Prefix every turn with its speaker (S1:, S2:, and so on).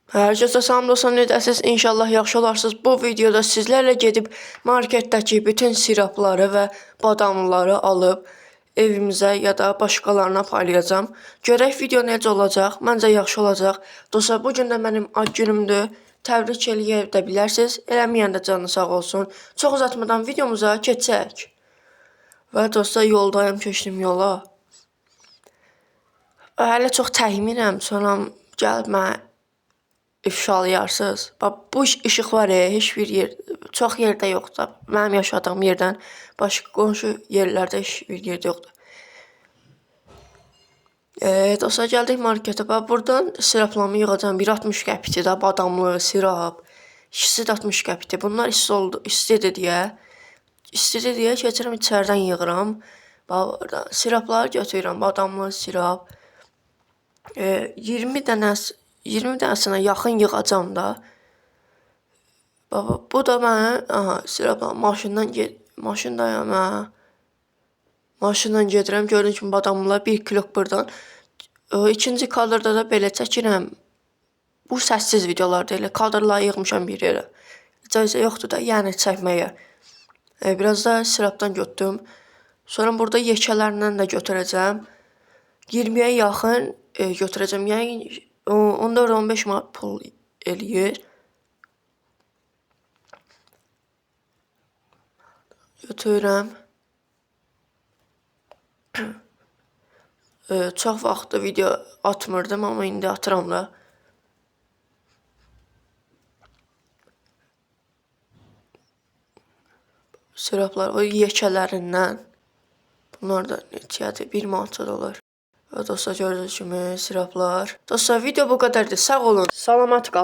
S1: Hər kəsə salam dostlar, necəsiz? İnşallah yaxşı olarsınız. Bu videoda sizlərlə gedib marketdəki bütün sirapları və badamları alıb evimizə ya da başqalarına paylayacağam. Görək video necə olacaq? Məncə yaxşı olacaq. Dostlar, bu gün də mənim ad günümdür. Təbrik eləyə də bilərsiniz. Eləməyən də canı sağ olsun. Çox uzatmadan videomuza keçək. Və dostlar, yoldayım, keçdim yola. Hələ çox təhmirəm, sonra gəlib mənə ifşalayarsınız. Bax, bu işıq var heç bir yer, çox yerdə yoxdur. Mənim yaşadığım yerdən başqa qonşu yerlərdə heç bir yerdə yoxdur. Dostlar, gəldik marketə. Bax, buradan siraplarımı yığacağam. 1.60 qəpikdir də, badamlı sirap. İkisi də 60 qəpikdir. Bunlar istidir deyə keçirəm içəridən yığıram. Bax, burada sirapları götürürəm. Badamlı sirap. 20 dənəsinə yaxın yığacam da. Baba, bu da mən sirapla maşındayam mən. Maşından gedirəm, gördüyünüz kimi badamlar 1 kilo buradan. İkinci kadrda da belə çəkirəm. Bu səssiz videolardır, elə kadrları yığmışam bir yerə. İcazə yoxdur da, yəni çəkməyə. Biraz da sirapdan götürdüm. Sonra burada yekələrindən də götürəcəm. 20'ye yaxın götürəcəm. Yəni 14-15 manat pul eləyir. Götürürəm. Çox vaxtdır video atmırdım, amma indi atıram da. Siraplar, o yekələrindən. Bunlar da neçədir? 1 manat olur. Dostlar, gördüyünüz kimi siraplar. Dostlar, video bu qədərdir. Sağ olun. Salamat qalın.